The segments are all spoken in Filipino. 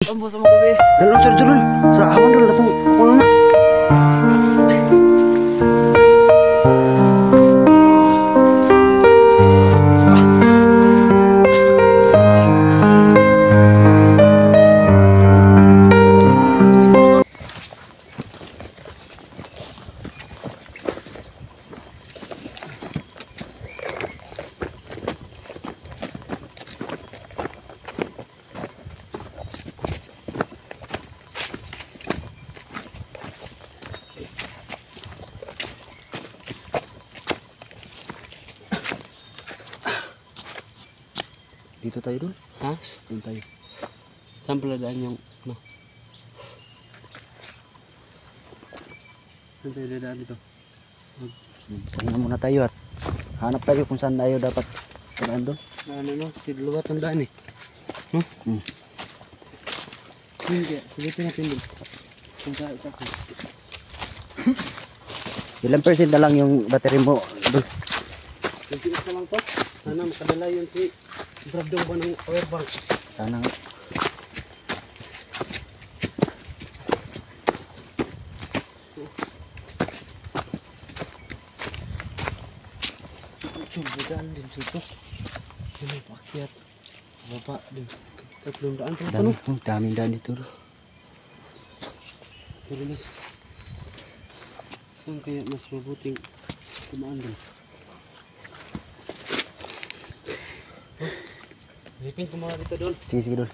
Ambo sama gabi. Turun, turun. Sa awan dulu datang. Kuno na. Dito tayo dun. Hah? Dun tayo. Saan pala daan yung ano? Saan tayo dadaan dito? Tingnan muna tayo at hanap tayo kung saan tayo dapat dadaan dun. Ano no? Si dalawa tong daan eh. No? Hindi. Silipin natin dun. Kung saan ito ako. Ilang percent na lang yung battery mo dun? 28 na lang to. Sana makadala yun si Brabdong ba ng power bank. Sana nga. Budaan din dito. Sino pakyat? Baba din. Tatlong daan pa Dami, no? daming daan dito. Pero mas saan kaya mas mabuting kumaan doon? Lipin ko mga dito doon. Sige, sige dun.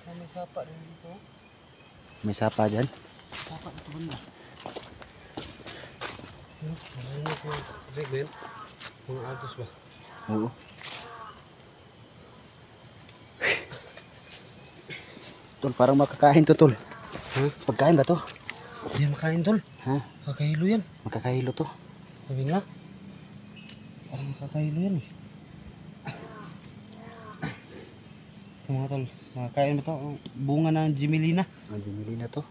May sapa rin dito. May sapa dyan. Sapa ito banda. Ano ko? Big man. Mga altos ba? Oo. Tol, parang makakain to, tol. Ha? Pagkain ba to? Yan makain tol. Ha? Kakahilo yan. Makakahilo to. Sabi nga. Parang kakahilo yan eh. Ito mga tol. Makakain ba ito? Bunga ng Jimelina. Ang dimili na to.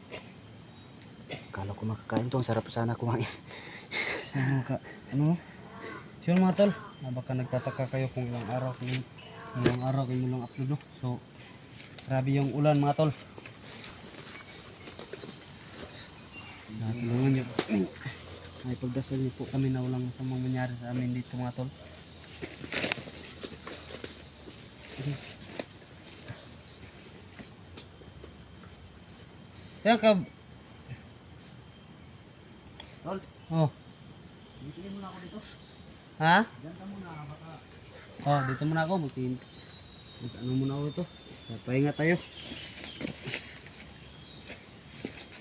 Akala ko makakain to. Ang sarap sana kumain. Ano ka? Ano? Sure mga tol. Baka nagtataka kayo kung ilang araw kayo lang upload no. So grabe yung ulan mga tol. Tulungan niyo. Ay pagdasal niyo po kami na walang masamang mangyari sa amin dito mga tol. Kaya ka Tol, oh. bigyan mo na ako dito. Ha? Diyan ka muna. Baka... Oh, dito muna ako. Ano muna ako ito. Pahinga tayo.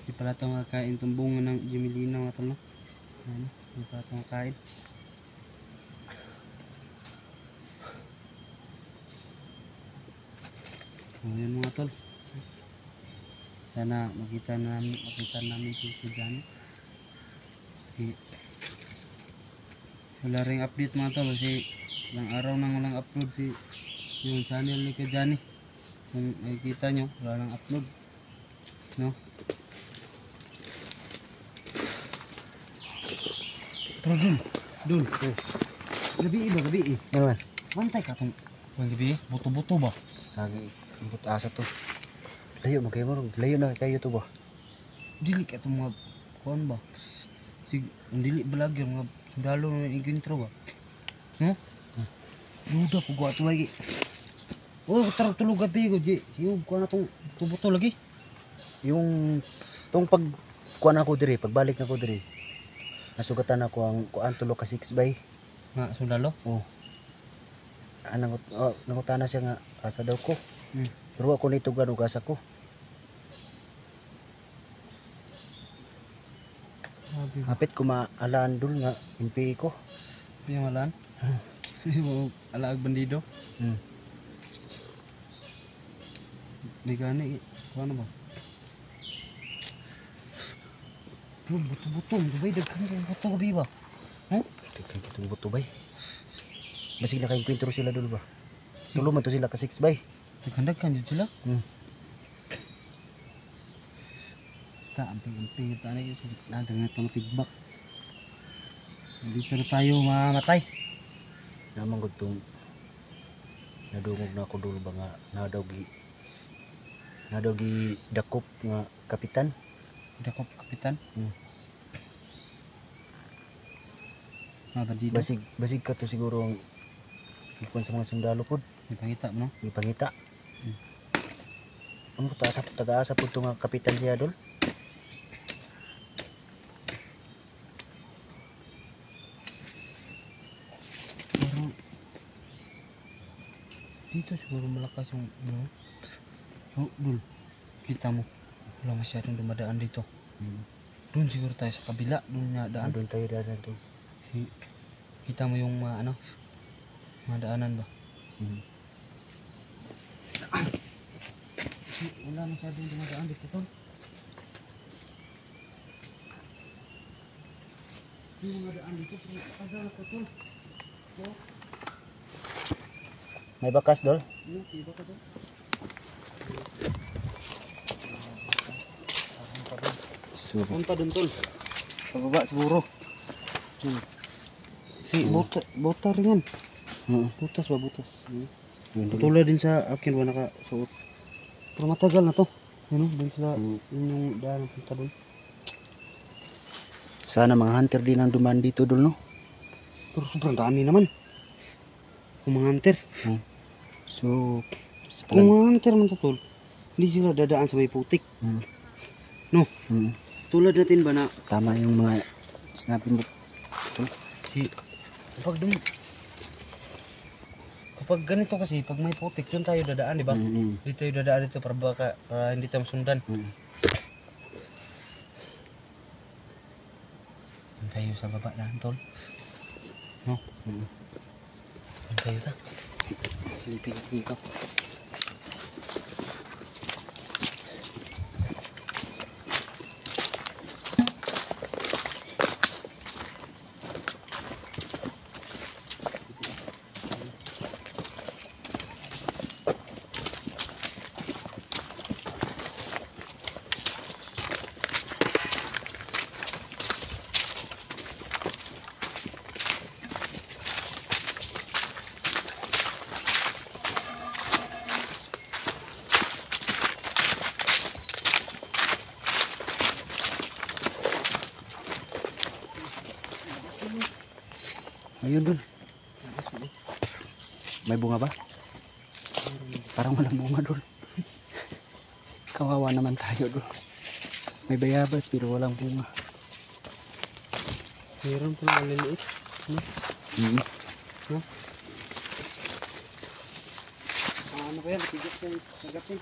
Hindi pala ito makakain itong bunga ng Jimelina mga tol. No? Ano? Hindi pala ito makakain. So, yan mga tol. Sana makita namin si Johnny. Wala ring update mga tol kasi ilang araw nang walang upload yung channel ni Johnny. Kung nakikita nyo, wala nang upload. No? Pero dun. Gabi ba? Gabi eh. Ano man? Bantay ka itong gabi eh. Buto-buto ba? Lagi. Ang asa to. Layo mo kayo mo. Layo na kayo to ba? Dili ka itong mga kuhan ba? Ang dili ba lagi mga sundalo na nag-intro ba? No? Duda po ko ato lagi. Oh, tarong tulog gabi ko, Ji. Siyo, kuha na itong buto lagi. Yung tong pag kuan ako diri, pagbalik na ko diri. Nasugatan ako ang kuan tulo ka 6 by. Nga, sundalo? Oh. Nangutana siya nga asa daw ko. Hmm. Pero ako nito gano asa ko. Hapit ko maalaan dul nga MP ko. Yung malan? Yung alaag bandido? Hmm. Di gani, kuha na ba? Bro, buto-buto, gabay, dagkan yung buto gabi ba? Huh? Itong buto bay. Basig na kayong kwentro sila dul ba? Tulo man to sila ka 6 bay. Dagkan yun sila? Hmm. Ta, amping-amping, ta na yun. Nadang na itong feedback. Dito na tayo mamatay. Naman ko itong nadungog na ako dulu ba nga nadawgi dakop nga kapitan. Dakop kapitan. Hmm. Bandido. Basig ka to siguro ang ikuan sa mga sundalo pod. Ipangita mo no? Ipangita. Ano ko taga-asa po ito nga kapitan siya dol? Pero dito siguro malakas yung ano. Oh, dul. Kita mo. Wala masyadong dumadaan dito. Doon siguro tayo sa kabila. Doon na daan. Doon tayo daan to. Kita mo yung ano, mga daanan ba? Wala masyadong dumadaan dito tol. Yung mga daan dito, tagal ako tol. May bakas dol? Iba ka tol. Punta dun tol. Sa baba siguro. Si bota rin yan. Butas ba butas? Tulad din sa akin ba nakasuot. Pero matagal na to. Ano, dun sa yung daan punta dun. Sana mga hunter din ang duman dito dol no? Pero sobrang dami naman. Kung mga hunter. So Kung mga hunter man to tol, hindi sila dadaan sa may putik. No? Tulad natin ba na tama yung mga sinabi mo. Kapag ganito kasi, pag may putik, doon tayo dadaan, di ba? Dito tayo dadaan dito para hindi tayo masundan. Doon tayo sa baba na, tol. No? Doon tayo ta. Silipin dito. Ayun dun. May bunga ba? Parang walang bunga dun. Kawawa naman tayo dun. May bayabas pero walang bunga. Meron po na maliliit. Ano ba yan? Tigas yan. Sagapin.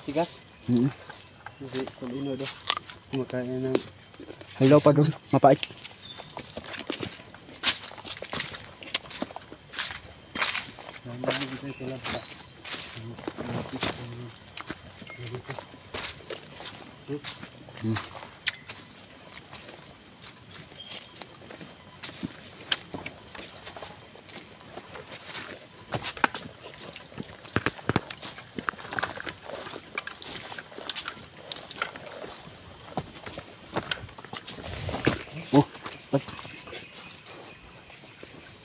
Tigas? Hindi, kalino daw. Kumakain ng... Hello pa dun. Mapait.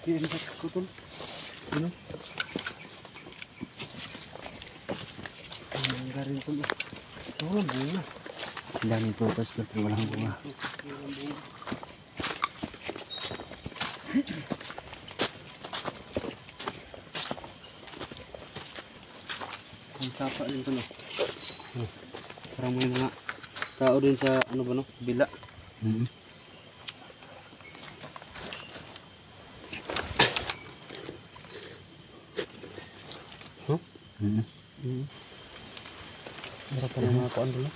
Hindi na kutol. Ano? Ang garing ko. Walang bunga. Ang daming prutas dun pero walang bunga. Ang sapa din ito no. Parang may mga tao din sa ano ba no? Bila. Meron pa ng mga kuan doon no?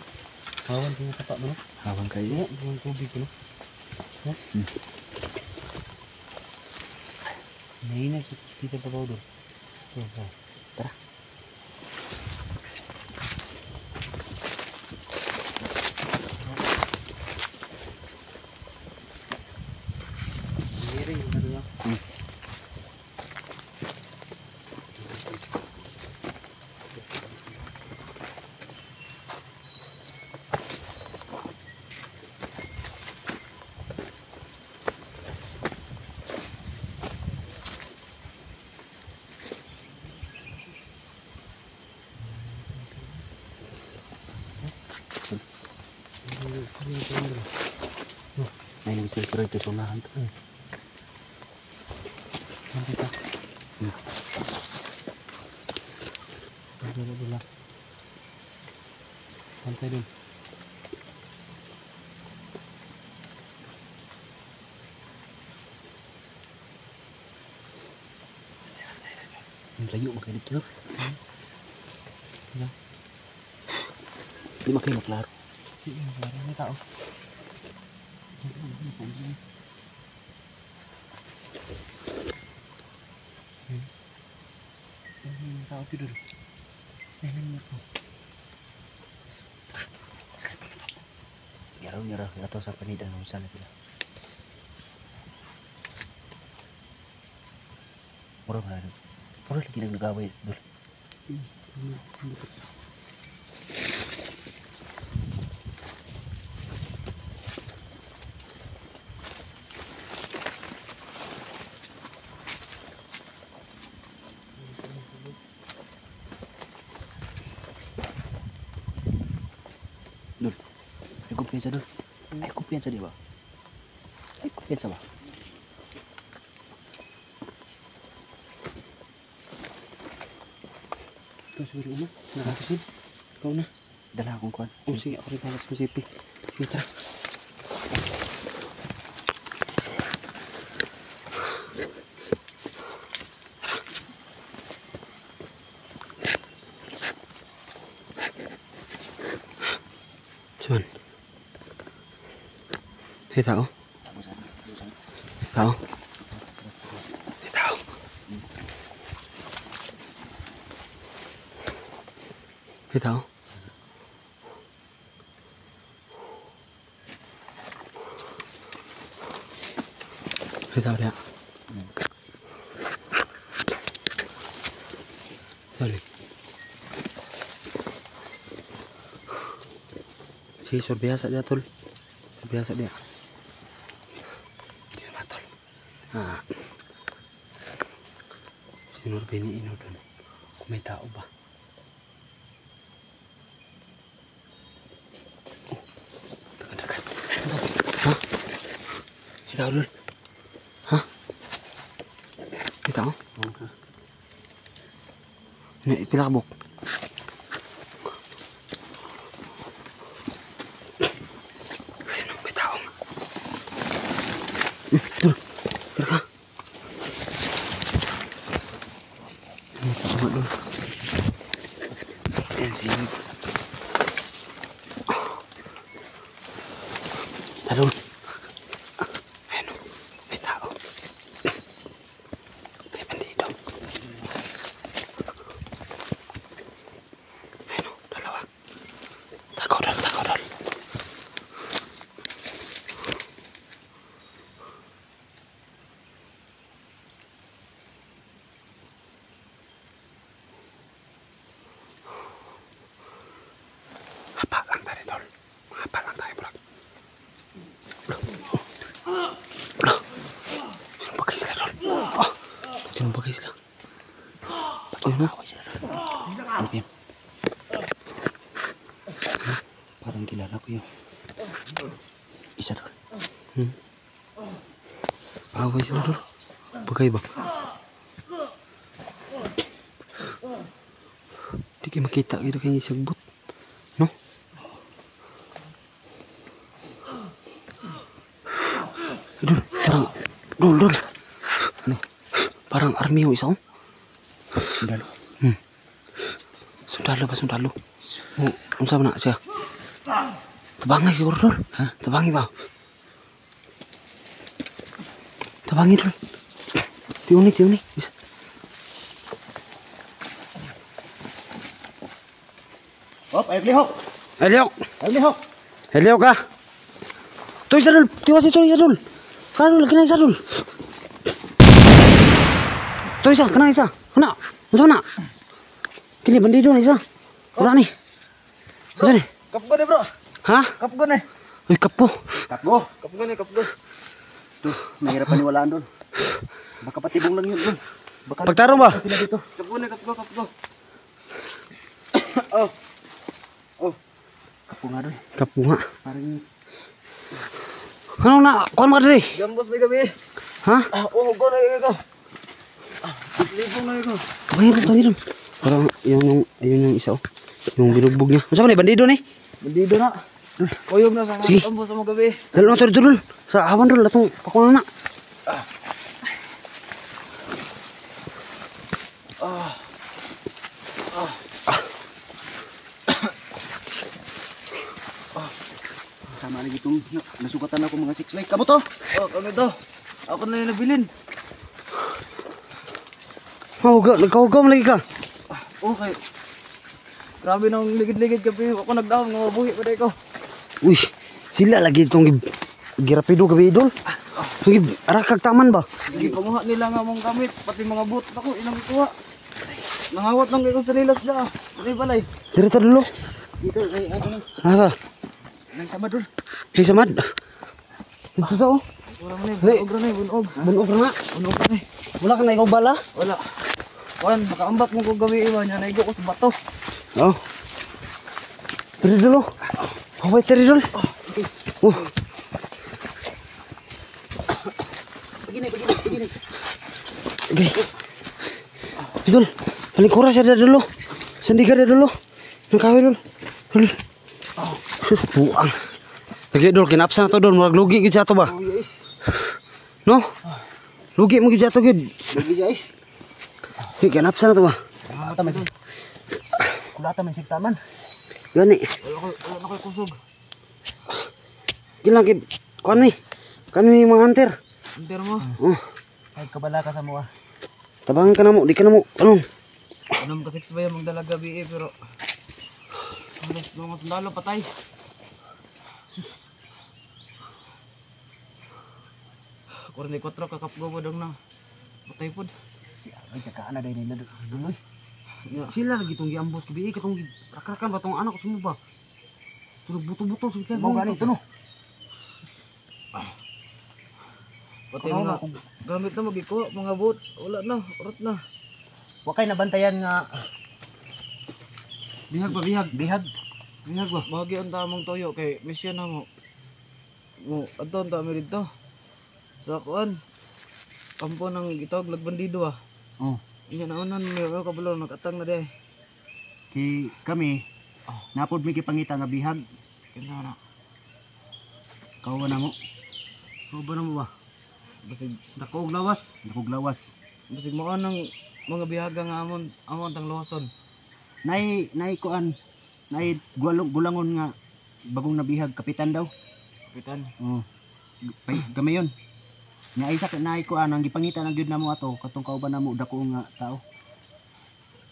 Hawan din yung sapa mo no? Hawan kayo. Yung tubig no? Nahinag dito pa ba doon? Tara. Miring yung ano lang. May nag-sira ito sa unahan to. Nanti ka. Dulu. Sampai dulu. Layo makanya dito. Ya. Di makanya klaro. Ini tao. Ini tao tidur. Ini ko. Nyarah atau sampai ni dan sana sila. Orang ada. Orang lagi nagaway dul. Dul. Ay kumpiyansa dul. Ay kumpiyansa di ba? Ay kumpiyansa ba? Ito siguro mo. Nakakasin. Ikaw na. Dala akong kuan. Oh, sige, ako rin balas mo sipi. Sige, tara. Cuman. Hei, tao. Tao. Hei, tao. Hei, tao. Hei, tao dia. Sorry. Si sur biasa dia tol. Biasa dia. Dia matol. Ah. Si Nur Beni ini udah. Kung may tao ba? Oh. Dekat-dekat. Hah? May tao dul. Hah? May tao? Oo. Pilakbok. Dul, kira ka? Ini tama dul. Ayan, sige. Tadul. Ayan o, may tao. May bandito. Ayan o, dalawa. Takaw dul, takaw dul. Hapa lang tayo tol. Hapa lang tayo bro. Bro. Sino ba kayo sila tol? Sino ba kayo sila? Ano? Ano yan? Parang kilala ko yun. Isa tol. Away sila tol. Bagay ba? Di kayo makita kayo kayong isagbot. No? Dul. Ano? Parang army yung isa oh. Sundalo. Sundalo ba? Sundalo? Oh, ang sama na siya. Tabangay siguro dul. Ha? Tabangi ba? Tabangi dul. Tiuni. Bisa. Hop, ayo lihok. Helio ka. Tuh isa dul. Tiwas itu isa dul. Kanul kena isa dul. Tuh isa, kena isa. Kena. Mana? Kini bandido na isa. Ura ni. Ano ni? Kapgo deh, Bro. Ha? Kapgo nih. Uy, kapo. Kapgo nih. Tuh, mahirap paniwalaan dul. Baka patibong lang yun dul. Baka Pagtarong ba? sila dito. Kapgo nih, kapgo. Kapo nga doon. Kapunga. Parang Ano na? Kuan mo diri. gambos may gabi. Ha? Oo, go na yun ko. Libo na yun ko. Tahiran. Parang ayun yung isa oh. Yung binugbog niya. Masa man bandido ni? Bandido na. Kuyog na sa Sige. mga gambos sa mga gabi. Dalo na dul. Sa awan dul atong pakuha na. Tama na gitong nasugatan ako mga 6 week. Kamo to? Oh, kami to. Ako na yung nabilin. Nagkahugam lagi ka. Okay. Grabe nang ligid-ligid gabi. Ako nagdahom nga mabuhi pa dahil ko. Uy, sila lagi itong girapido gabi idol. Arakag taman ba? Hindi kumuha nila nga mong gamit. Pati mga boots ako. Ilang ikuha. Nangawat lang kayo sa nilas na. Ano yung balay? Dirito dulo. Dito, ay ano lang. Asa? Nang sama dun. Hey samad. Ito to. Wala mo na Hey. bunog na bunog. Bunog na nga. Bunog na Wala ka na ikaw bala. Wala. Wan, nakaambak mo ko gabi iwan niya. Naigo ko sa bato. Oh. Diri dulo. Wait, diri dul. Oh. Begini. Okay. Idol, paling kuras ada dulu. Sendiga ada dulu. Yang kawin dul. Dul. Sus, buang. Lagi dul, kinapsan atau dul, murag lugi gitu jatuh ba? Uy, ay. No? Lugi mo gitu jatuh gitu. Lagi siya eh. Kinapsan atau ba? Kulata man sig taman. Gani. Wala na ko'y kusog. Gilang kid. Kuan ni. Kami mga hunter. Hunter mo. Oh, Ay, kabala ka sa mua. tabangan ka na mo, di ka na mo. Tanong. Anong ka-6 ba yung magdala gabi eh, pero halos mga sundalo patay. Kurni 4 kakapgo mo dong na patay pod. Ay, takaan na dahil nila duloy. Sila lagi itong giambos kabi. Katong rakrakan ba itong anak ko sumo ba? Tulog buto-buto. Mau ganito no? Pati Ano mga na kung- gamit na magikuha, mga boots, wala na, urat na. Wa kay nabantayan nga bihag ba bihag? Bihag. Bihag ba? Bahagi ang tamang toyo kay misyon na mo. Mo adto ang dami dito. Sa kuan. Kampo ng gitawag lagbandido ah. Oh. Inya na unan may kabalo nakatang na de. Kay kami napod mi kipangita nga bihag. Kinsa na. Kawa na mo. Kawa na mo ba? Basig Dako og lawas. Dako og lawas. basig mo nang mga bihaga nga amon tang loson. Nay kuan. Nay gulangon nga bagong nabihag kapitan daw. Kapitan. Oh. Gamayon. Nga isa nay kuan ang gipangita na gyud namo ato katong kauban namo dako nga tao.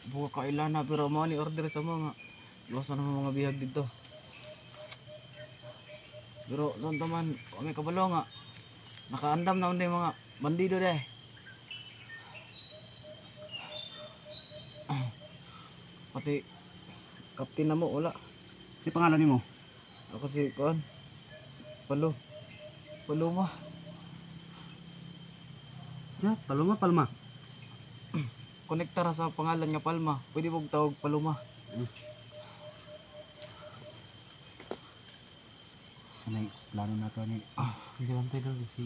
Buka kailana pero mo ni order sa mga loson ng mga bihag dito. Pero saan taman kami kabalo nga nakaandam na unday mga bandido de. Pati kapten na mo wala. Si pangalan nimo? Ako si kuan. Paloma. Ya, Palma. Konekta ra sa pangalan nga Palma. Pwede mo tawag Paloma. Sanay plano na to ni. Hindi lang tayo doon si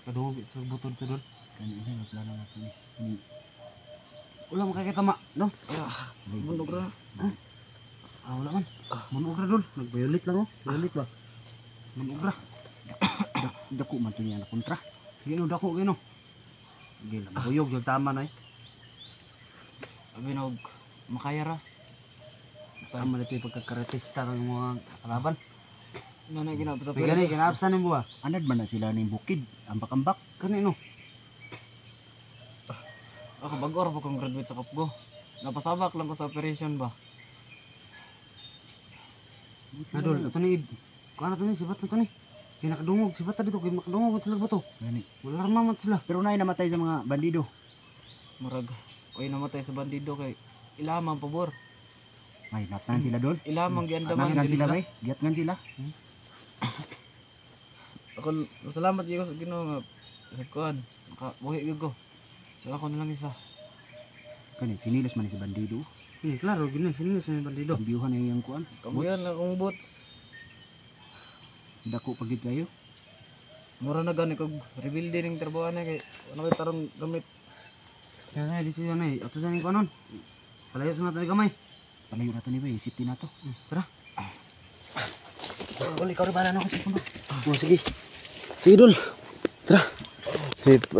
kadungog sa butod to doon. Kani isa nga plano na to ni. Wala makakita ma, no? Bunog ra. Wala man. Munog ra doon. Nag-violet lang oh. Violet ba? Munog ra. Dako man to niya na kontra. Sige no, dako gino. Sige lang. Buyog yung tama na eh. Abi nog makaya ra. Tama na ito yung pagkakaratista ng mga kalaban. Nanay ginabasa May gani, kinaapsan mo ba? Anad ba na sila ng bukid? Ambak-ambak? Kanino? Ako bago ra pa kong graduate sa Kapgo. Napasabak lang ko sa operation ba. Nadol, ito ni kuha na ito ni, sibat na ito ni. Kaya nakadungog, sibat na dito, kaya makadungog sila ba ito? Gani. Wala ramamat sila. Pero na namatay sa mga bandido. Murag. Oy namatay sa bandido kay ilamang pabor. Ay, natnan sila doon. Ilamang giandaman Natnan sila nila. ba? Giatngan sila. Ako salamat gyud sa Ginoo nga sa kuan. Nakabuhi gyud ko. So ako na lang isa. Kani, sinilas man si bandido. Klaro, gini, sinilas man bandido. Ambiyuhan na yung kuan. Kabuyan akong boots. Dako pagid kayo. Mura na gani kog rebuild din ng trabaho na kay ano kay tarong gamit. Kaya na, di siya na eh. Ato sa ko nun. Palayo sa natin gamay. Palayo na ito ni Bay. Safety na ito. Tara. Wala, ikaw rin ba na ako sa puno? Sige. Sige, Dol. Tara.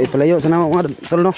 Palayo. Sana mga tol, no?